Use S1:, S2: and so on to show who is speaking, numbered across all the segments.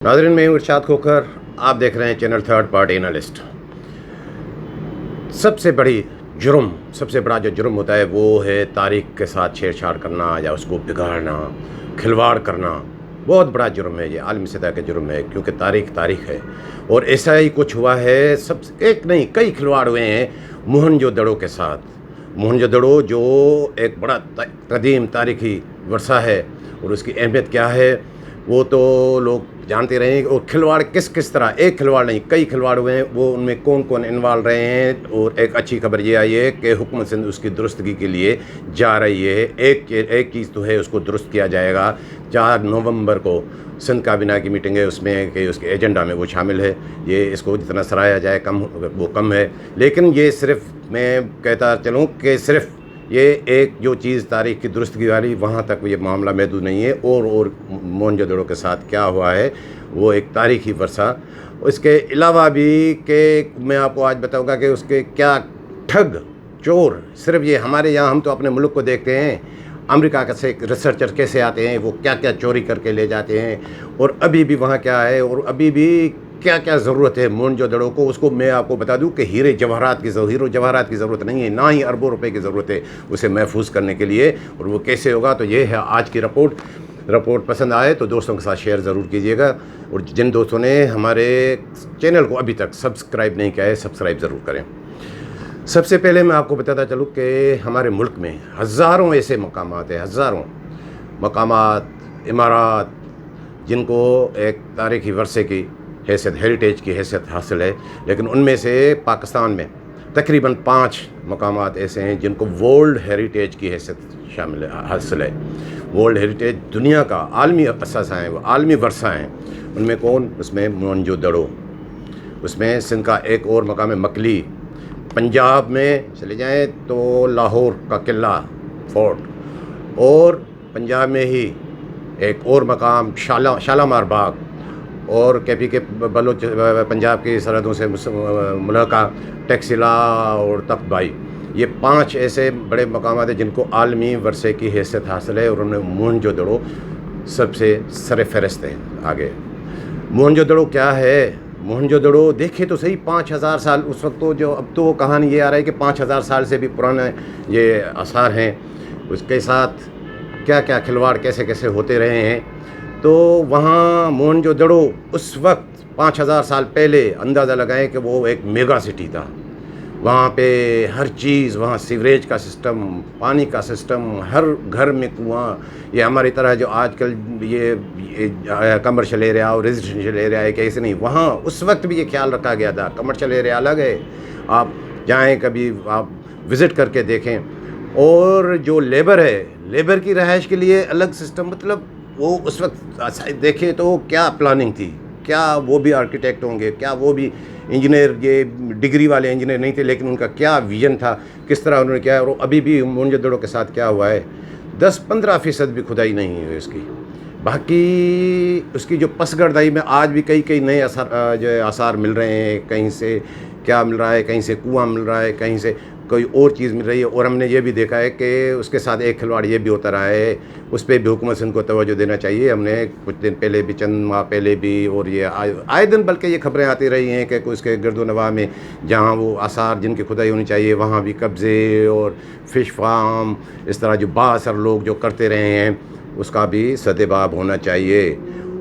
S1: नाज़रीन, मैं हूं इरशाद खोखर। आप देख रहे हैं चैनल थर्ड पार्टी एनालिस्ट। सबसे बड़ा जो जुर्म होता है वो है तारीख़ के साथ छेड़छाड़ करना या उसको बिगाड़ना, खिलवाड़ करना। बहुत बड़ा जुर्म है ये, आलमी सतह का जुर्म है, क्योंकि तारीख़ है। और ऐसा ही कुछ हुआ है, सब एक नहीं कई खिलवाड़ हुए हैं मोहनजोदड़ो के साथ। मोहनजोदड़ो जो एक बड़ा कदीम तारीख़ी वर्षा है, और उसकी अहमियत क्या है वो तो लोग जानते रहे। और खिलवाड़ किस तरह, एक खिलवाड़ नहीं कई खिलवाड़ हुए हैं, वो उनमें कौन कौन इन्वॉल्व रहे हैं। और एक अच्छी खबर ये आई है कि हुकूमत सिंध उसकी दुरुस्तगी के लिए जा रही है। एक चीज़ तो है, उसको दुरुस्त किया जाएगा। 4 नवंबर को सिंध काबीना की मीटिंग है, उसमें कि उसके एजेंडा में वो शामिल है। ये इसको जितना सराहा जाए वो कम है। लेकिन ये सिर्फ मैं कहता चलूँ कि सिर्फ ये एक जो चीज़ तारीख़ की दुरुस्तगी वाली, वहाँ तक ये मामला महदूद नहीं है। और मोहनजोदड़ो के साथ क्या हुआ है वो एक तारीख़ी वर्षा। इसके अलावा भी कि मैं आपको आज बताऊंगा कि उसके क्या ठग चोर, सिर्फ ये हमारे यहाँ हम तो अपने मुल्क को देखते हैं, अमेरिका का से रिसर्चर कैसे आते हैं, वो क्या क्या चोरी करके ले जाते हैं, और अभी भी वहाँ क्या है, और अभी भी क्या क्या ज़रूरत है मोहनजोदड़ो को। उसको मैं आपको बता दूं कि हीरो जवाहरात की ज़रूरत नहीं है, ना ही अरबों रुपए की ज़रूरत है उसे महफूज करने के लिए। और वो कैसे होगा, तो ये है आज की रिपोर्ट पसंद आए तो दोस्तों के साथ शेयर ज़रूर कीजिएगा। और जिन दोस्तों ने हमारे चैनल को अभी तक सब्सक्राइब नहीं किया है, सब्सक्राइब ज़रूर करें। सबसे पहले मैं आपको बताता चलूँ कि हमारे मुल्क में हज़ारों ऐसे मकामात हैं, हज़ारों मकामात, इमारत, जिनको एक तारीख़ी वर्षे की हैसियत, हेरिटेज की हैसियत हासिल है। लेकिन उनमें से पाकिस्तान में तकरीबन 5 मकामात ऐसे हैं जिनको वर्ल्ड हेरिटेज की हैसियत हासिल है। वर्ल्ड हेरिटेज दुनिया का आलमी असासा है, वो आलमी वर्षा हैं। उनमें कौन? उसमें मोहनजोदड़ो, उसमें सिंध का एक और मकाम है मकली, पंजाब में चले जाएँ तो लाहौर का किला फोर्ट, और पंजाब में ही एक और मकाम शालामार बाग, और केपी के बलोच पंजाब की सरहदों से मुल्का, टैक्सिला और तख्तबाई। ये 5 ऐसे बड़े मकामात हैं जिनको आलमी वर्षे की हैसियत हासिल है, और उनमें मोहनजोदड़ो सबसे सरफ़हरिस्त है। आगे मोहनजोदड़ो क्या है? मोहनजोदड़ो देखे तो सही 5000 साल उस वक्त, तो जो अब तो कहानी ये आ रहा है कि 5000 साल से भी पुराने ये आसार हैं। उसके साथ क्या क्या खिलवाड़ कैसे कैसे होते रहे हैं। तो वहाँ मोहनजोदड़ो उस वक्त 5000 साल पहले अंदाज़ा लगाएं कि वो एक मेगा सिटी था। वहाँ पे हर चीज़, वहाँ सीवरेज का सिस्टम, पानी का सिस्टम, हर घर में कुआँ। ये हमारी तरह जो आजकल ये कमर्शियल एरिया और रेजिडेंशियल एरिया है, कैसे नहीं, वहाँ उस वक्त भी ये ख्याल रखा गया था। कमर्शियल एरिया अलग है, आप जाएँ कभी, आप विज़िट करके देखें। और जो लेबर है, लेबर की रहाइश के लिए अलग सिस्टम, मतलब वो उस वक्त देखें तो क्या प्लानिंग थी, क्या वो भी आर्किटेक्ट होंगे, क्या वो भी इंजीनियर, ये डिग्री वाले इंजीनियर नहीं थे, लेकिन उनका क्या विजन था, किस तरह उन्होंने किया। और अभी भी मोहनजोदड़ो के साथ क्या हुआ है, 10-15% भी खुदाई नहीं है उसकी। बाकी उसकी जो पसगरदाई में आज भी कई नए आसार मिल रहे हैं। कहीं से क्या मिल रहा है, कहीं से कुआं मिल रहा है, कहीं से कोई और चीज़ मिल रही है। और हमने ये भी देखा है कि उसके साथ एक खिलवाड़ ये भी होता रहा है, उस पर भी हुकूमत सिंध को तवज्जो देना चाहिए। हमने कुछ दिन पहले भी, चंद माह पहले भी, और ये आए दिन बल्कि ये खबरें आती रही हैं कि उसके गिरदोनवा में जहाँ वो आसार जिनकी खुदाई होनी चाहिए वहाँ भी कब्ज़े और फ़िश फार्म, इस तरह जो बाअसर लोग जो करते रहे हैं, उसका भी सदेबाब होना चाहिए।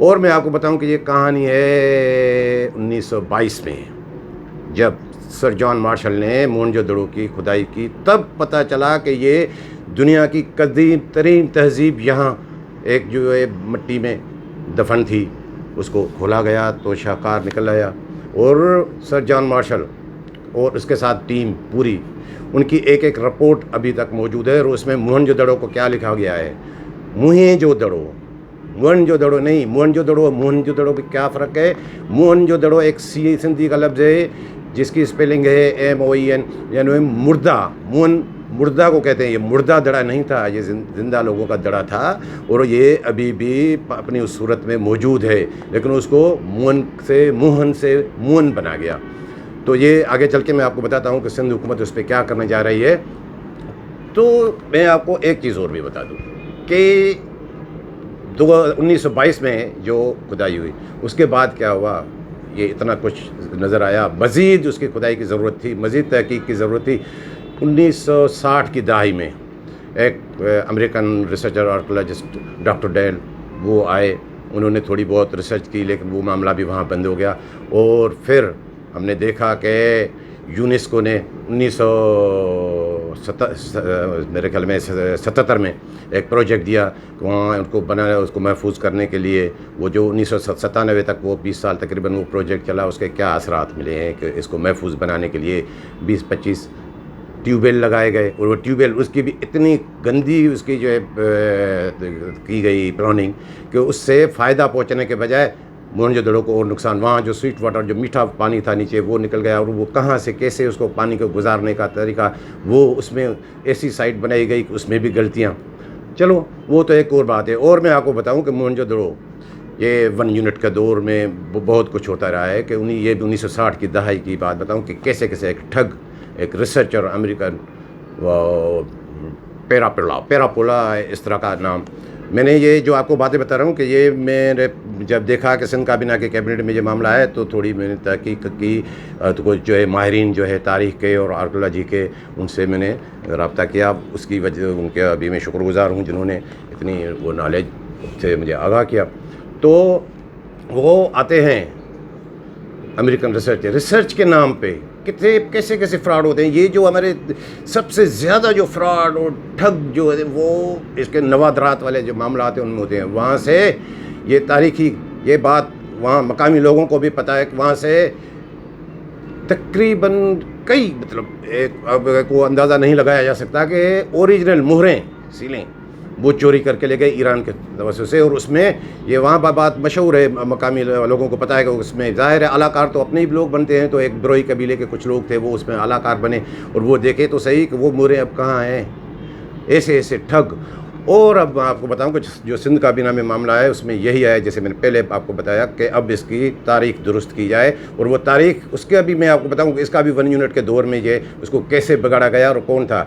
S1: और मैं आपको बताऊँ कि ये कहानी है 1922 में, जब सर जॉन मार्शल ने मोहनजोदड़ो की खुदाई की, तब पता चला कि ये दुनिया की कदीम तरीन तहज़ीब यहाँ एक जो है मिट्टी में दफन थी, उसको खोला गया तो शाहकार निकल आया। और सर जॉन मार्शल और उसके साथ टीम पूरी, उनकी एक रिपोर्ट अभी तक मौजूद है। और उसमें मोहनजोदड़ो को क्या लिखा गया है, मोहनजोदड़ो, मोहनजोदड़ो नहीं, मोहनजोदड़ो भी क्या फ़र्क है। मोहनजोदड़ो एक सिंधी का लफ्ज़ है जिसकी स्पेलिंग है MOEN, यानी मुर्दा। मुर्दा को कहते हैं। ये मुर्दा दड़ा नहीं था, ये जिंदा लोगों का दड़ा था, और ये अभी भी अपनी उस सूरत में मौजूद है, लेकिन उसको मोहन से मोहन बना गया। तो ये आगे चल के मैं आपको बताता हूँ कि सिंध हुकूमत उस पर क्या करने जा रही है। तो मैं आपको एक चीज़ और भी बता दूँ कि 1922 میں جو کھدائی ہوئی، اس کے بعد کیا ہوا، یہ اتنا کچھ نظر آیا، مزید اس کی کھدائی کی ضرورت تھی، مزید تحقیق کی ضرورت تھی۔ 1960 کی دہائی میں ایک American researcher archaeologist doctor Dale وہ آئے، انہوں نے تھوڑی بہت ریسرچ کی، لیکن وہ معاملہ بھی وہاں بند ہو گیا۔ اور پھر ہم نے دیکھا کہ یونیسکو نے 1977 میں ایک پروجیکٹ دیا کہ وہاں ان کو بنانا، اس کو محفوظ کرنے کے لیے، وہ جو 1997 تک وہ 20 سال تقریباً وہ پروجیکٹ چلا، اس کے کیا اثرات ملے ہیں کہ اس کو محفوظ بنانے کے لیے 20-25 ٹیوب ویل لگائے گئے، اور وہ ٹیوب ویل اس کی بھی اتنی گندی اس کی جو ہے کی گئی پلاننگ کہ اس سے فائدہ پہنچنے کے بجائے موہنجودڑو کو اور نقصان، وہاں جو سویٹ واٹر جو میٹھا پانی تھا نیچے وہ نکل گیا، اور وہ کہاں سے کیسے اس کو پانی کو گزارنے کا طریقہ، وہ اس میں ایسی سائٹ بنائی گئی کہ اس میں بھی غلطیاں، چلو وہ تو ایک اور بات ہے۔ اور میں آپ کو بتاؤں کہ موہنجودڑو یہ 1 یونٹ کا دور میں بہت کچھ ہوتا رہا ہے، کہ یہ 1960 کی دہائی کی بات بتاؤں کہ کیسے کیسے ایک ٹھگ، ایک ریسرچر امریکن پیراپولا اس طرح کا نام، میں نے یہ جو آپ کو باتیں بتا رہا ہوں کہ یہ میں نے جب دیکھا کہ سندھ کابینہ کے کیبنٹ میں یہ معاملہ ہے تو تھوڑی میں نے تحقیق کی، تو کچھ جو ہے ماہرین جو ہے تاریخ کے اور آرکیولوجی کے، ان سے میں نے رابطہ کیا، اس کی وجہ ان کے ابھی میں شکر گزار ہوں جنہوں نے اتنی وہ نالج سے مجھے آگاہ کیا۔ تو وہ آتے ہیں امریکن ریسرچ کے نام پہ کیسے کیسے فراڈ ہوتے ہیں۔ یہ جو ہمارے سب سے زیادہ جو فراڈ اور ٹھگ جو ہے وہ اس کے نوادرات والے جو معاملات ہیں ان میں ہوتے ہیں، وہاں سے یہ تاریخی یہ بات وہاں مقامی لوگوں کو بھی پتہ ہے کہ وہاں سے تقریباً کئی مطلب اب کو اندازہ نہیں لگایا جا سکتا کہ اوریجنل مہریں سیلیں وہ چوری کر کے لے گئے ایران کے توسط سے، اور اس میں یہ وہاں بات مشہور ہے، مقامی لوگوں کو پتہ ہے کہ اس میں ظاہر ہے اعلیٰ کار تو اپنے ہی لوگ بنتے ہیں، تو ایک بروئی قبیلے کے کچھ لوگ تھے وہ اس میں اعلیٰ کار بنے، اور وہ دیکھے تو صحیح کہ وہ مہریں اب کہاں ہیں، ایسے ٹھگ۔ اور اب میں آپ کو بتاؤں کہ جو سندھ کابینہ میں معاملہ ہے اس میں یہی ہے، جیسے میں نے پہلے آپ کو بتایا کہ اب اس کی تاریخ درست کی جائے، اور وہ تاریخ اس کے ابھی میں آپ کو بتاؤں کہ اس کا بھی 1 یونٹ کے دور میں یہ اس کو کیسے بگاڑا گیا اور کون تھا۔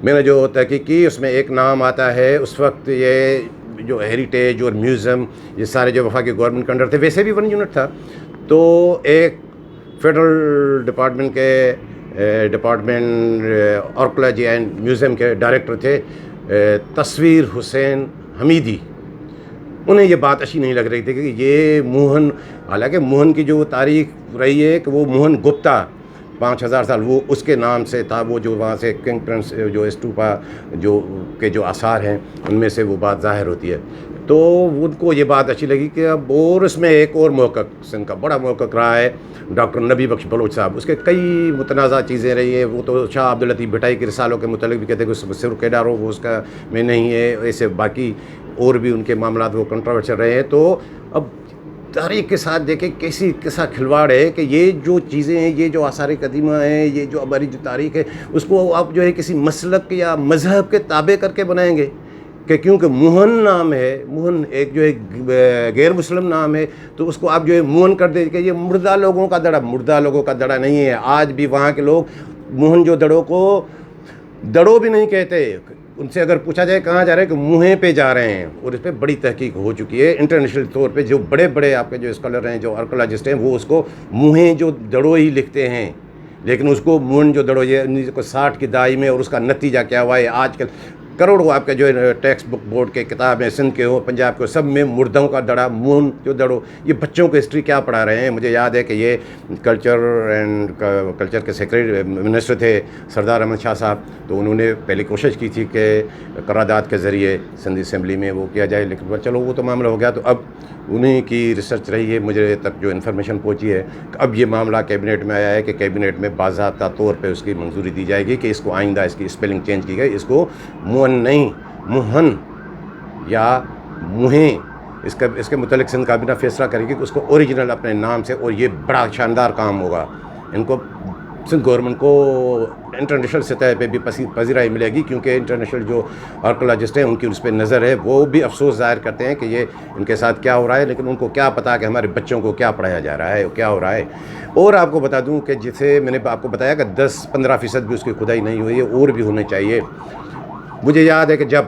S1: میں نے جو تحقیق کی اس میں ایک نام آتا ہے، اس وقت یہ جو ہیریٹیج اور میوزیم یہ سارے جو وفاقی گورنمنٹ کے انڈر تھے، ویسے بھی 1 یونٹ تھا، تو ایک federal department archaeology and museum کے ڈائریکٹر تھے تصویر حسین حمیدی۔ انہیں یہ بات اچھی نہیں لگ رہی تھی کہ یہ موہن، حالانکہ موہن کی جو تاریخ رہی ہے کہ وہ موہن گپتا 5000 سال وہ اس کے نام سے تھا، وہ جو وہاں سے کنگ پرنس جو اسٹوپا جو کے جو آثار ہیں ان میں سے وہ بات ظاہر ہوتی ہے، تو ان کو یہ بات اچھی لگی کہ اب اور اس میں ایک اور محقق سندھ کا بڑا محقق رہا ہے ڈاکٹر نبی بخش بلوچ صاحب، اس کے کئی متنازع چیزیں رہی ہیں، وہ تو شاہ عبداللطیف بھٹائی کے رسالوں کے متعلق بھی کہتے ہیں کہ سر کے ڈارو وہ اس کا میں نہیں ہے، ایسے باقی اور بھی ان کے معاملات وہ کنٹروورشل رہے ہیں۔ تو اب تاریخ کے ساتھ دیکھیں کیسا کھلواڑ ہے کہ یہ جو چیزیں ہیں، یہ جو آثار قدیمہ ہیں، یہ جو ہماری جو تاریخ ہے اس کو آپ جو ہے کسی مسلک یا مذہب کے تابع کر کے بنائیں گے، کہ کیونکہ موہن نام ہے، موہن ایک جو ہے غیر مسلم نام ہے، تو اس کو آپ جو ہے موہن کر دیں کہ یہ مردہ لوگوں کا دڑا نہیں ہے۔ آج بھی وہاں کے لوگ موہنجودڑو کو دڑو بھی نہیں کہتے، ان سے اگر پوچھا جائے کہاں جا رہے ہیں کہ موہیں پہ جا رہے ہیں، اور اس پہ بڑی تحقیق ہو چکی ہے انٹرنیشنل طور پہ، جو بڑے آپ کے جو اسکالر ہیں جو آرکیولوجسٹ ہیں وہ اس کو موہیں جو دڑو ہی لکھتے ہیں، لیکن اس کو موہنجودڑو یہ 1960 کی دہائی میں، اور اس کا نتیجہ کیا ہوا ہے آج کل کروڑوں آپ کے جو ٹیکسٹ بک بورڈ کے کتاب ہیں، سندھ کے ہو پنجاب کے ہو، سب میں مردوں کا دڑا موہنجودڑو۔ یہ بچوں کو ہسٹری کیا پڑھا رہے ہیں؟ مجھے یاد ہے کہ یہ کلچر کے سیکرٹری منسٹر تھے سردار احمد شاہ صاحب، تو انہوں نے پہلے کوشش کی تھی کہ قرارداد کے ذریعے سندھ اسمبلی میں وہ کیا جائے، لیکن چلو وہ تو معاملہ ہو گیا، تو اب انہیں کی ریسرچ رہی ہے، مجھے تک جو انفارمیشن پہنچی ہے کہ اب یہ معاملہ کیبنٹ میں آیا ہے کہ کیبنٹ میں باضابطہ طور پہ اس کی منظوری دی جائے گی کہ اس کو آئندہ اس کی اسپیلنگ چینج کی گئی، اس کو موہن نہیں موہن یا موہیں، اس کے متعلق سندھ کابینہ فیصلہ کرے گی کہ اس کو اوریجنل اپنے نام سے، اور یہ بڑا شاندار کام ہوگا، ان کو سندھ گورنمنٹ کو انٹرنیشنل سطح پہ بھی پذیرائی ملے گی، کیونکہ انٹرنیشنل جو آرکیولوجسٹ ہیں ان کی اس پہ نظر ہے، وہ بھی افسوس ظاہر کرتے ہیں کہ یہ ان کے ساتھ کیا ہو رہا ہے، لیکن ان کو کیا پتہ کہ ہمارے بچوں کو کیا پڑھایا جا رہا ہے، کیا ہو رہا ہے۔ اور آپ کو بتا دوں کہ جسے میں نے آپ کو بتایا کہ 10-15% بھی اس کی کھدائی نہیں ہوئی ہے، اور بھی ہونے چاہیے۔ مجھے یاد ہے کہ جب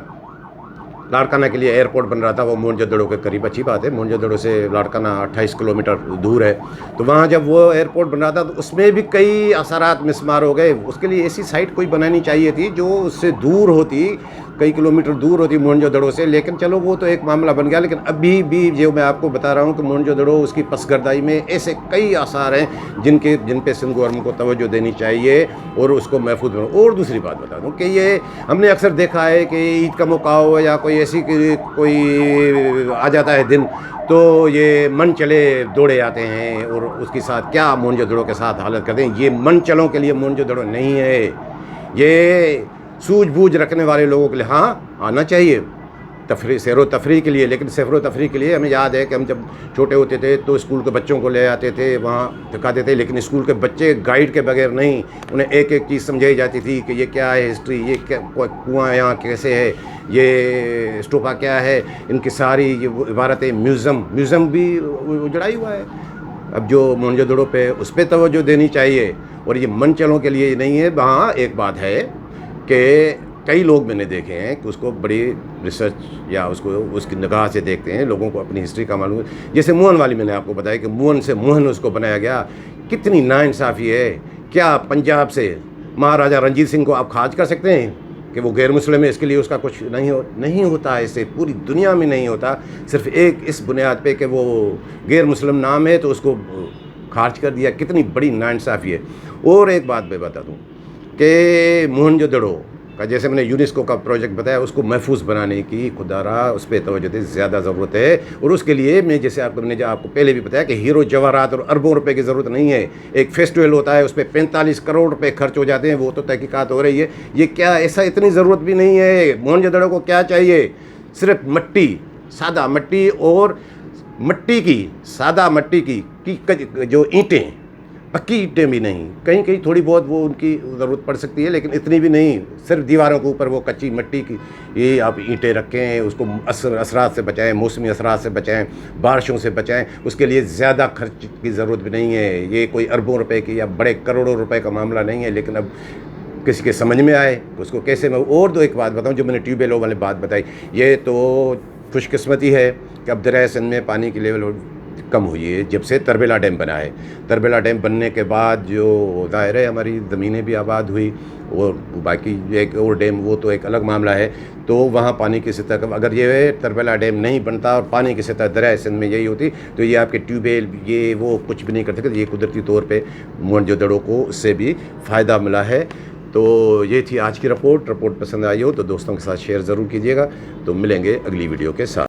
S1: लाड़काना के लिए एयरपोर्ट बन रहा था, वो मोहनजोदड़ो के करीब, अच्छी बात है, मोहनजोदड़ो से लाड़काना 28 किलोमीटर दूर है। तो वहाँ जब वो एयरपोर्ट बन रहा था तो उसमें भी कई असरात मिसमार हो गए। उसके लिए ऐसी साइट कोई बनानी चाहिए थी जो उससे दूर होती, कई किलोमीटर दूर होती मोहनजोदड़ो से, लेकिन चलो वो तो एक मामला बन गया। लेकिन अभी भी जो मैं आपको बता रहा हूँ कि मोहनजोदड़ो उसकी पसगरदाई में ऐसे कई आसार हैं जिन पे सिंध गवर्नमेंट को तवज्जो देनी चाहिए और उसको महफूज बनाना। और दूसरी बात बता दूँ कि ये हमने अक्सर देखा है कि ईद का मौका हो या कोई ऐसी कोई आ जाता है दिन, तो ये मन चले दौड़े आते हैं और उसके साथ क्या मोहनजोदड़ो के साथ हालत करते हैं। ये मन चलों के लिए मोहनजोदड़ो नहीं है, ये सूझबूझ रखने वाले लोगों के लिए हाँ आना चाहिए, सैर व तफरी के लिए। लेकिन सैर व तफरी के लिए हमें याद है कि हम जब छोटे होते थे तो स्कूल के बच्चों को ले आते थे, वहाँ दिखाते थे, लेकिन स्कूल के बच्चे गाइड के बगैर नहीं, उन्हें एक एक चीज़ समझाई जाती थी कि ये क्या है हिस्ट्री, ये क्या कुआँ यहाँ कैसे है, ये स्टोपा क्या है, इनकी सारी ये इबारतें, म्यूज़ियम भी उजड़ाई हुआ है। अब जो मोहनजोदड़ो पे उस पर तवज्जो देनी चाहिए और ये मन चलों के लिए नहीं है। वहाँ एक बात है कि कई लोग मैंने देखे हैं कि उसको बड़ी रिसर्च या उसको उसकी निगाह से देखते हैं, लोगों को अपनी हिस्ट्री का मालूम है। जैसे मोहन वाली मैंने आपको बताया कि मोहन से मोहन उसको बनाया गया, कितनी नाइंसाफ़ी है। क्या पंजाब से महाराजा रंजीत सिंह को आप खारिज कर सकते हैं कि वो गैर मुस्लिम है, इसके लिए उसका कुछ नहीं होता है, इससे पूरी दुनिया में नहीं होता। सिर्फ एक इस बुनियाद पे कि वो गैर मुस्लिम नाम है तो उसको खारिज कर दिया, कितनी बड़ी नाइंसाफ़ी है। और एक बात मैं बता दूँ कि मोहनजोदड़ो का जैसे मैंने यूनेस्को का प्रोजेक्ट बताया, उसको महफूज बनाने की खुदारा उस पर तवज्जो दे ज़्यादा ज़रूरत है। और उसके लिए मैं जैसे मैंने आपको पहले भी बताया कि हीरो जवाहरात और अरबों रुपए की ज़रूरत नहीं है। एक फेस्टिवल होता है उस पर 45 करोड़ रुपए खर्च हो जाते हैं, वो तो तहकीकात हो रही है। ये क्या ऐसा इतनी ज़रूरत भी नहीं है। मोहनजोदड़ो को क्या चाहिए, सिर्फ मट्टी, सादा मट्टी और मट्टी की, सादा मट्टी की जो ईंटें, पक्की ईंटें भी नहीं, कहीं कहीं थोड़ी बहुत वो उनकी ज़रूरत पड़ सकती है, लेकिन इतनी भी नहीं। सिर्फ दीवारों के ऊपर वो कच्ची मट्टी की ये आप ईंटें रखें, उसको असरात से बचाएं, मौसमी असरात से बचाएं, बारिशों से बचाएं। उसके लिए ज़्यादा खर्च की ज़रूरत भी नहीं है। ये कोई अरबों रुपए की या बड़े करोड़ों रुपए का मामला नहीं है। लेकिन अब किसी के समझ में आए उसको कैसे मैं और दो एक बात बताऊँ, जो मैंने ट्यूबवेलों वाली बात बताई, ये तो खुशकिस्मती है कि अब दरिया सिंध में पानी की लेवल कम हुई है जब से तरबेला डैम बना है। तरबेला डैम बनने के बाद जो ज़ाहिर है हमारी ज़मीनें भी आबाद हुई, और बाकी एक और डैम वो तो एक अलग मामला है। तो वहाँ पानी की सतह, अगर ये तरबेला डैम नहीं बनता और पानी की सतह दरिया सिंध में यही होती तो ये आपके ट्यूबवेल ये वो कुछ भी नहीं कर सकते। ये कुदरती तौर पे मोहनजोदड़ो को उससे भी फ़ायदा मिला है। तो ये थी आज की रिपोर्ट पसंद आई हो तो दोस्तों के साथ शेयर ज़रूर कीजिएगा। तो मिलेंगे अगली वीडियो के साथ।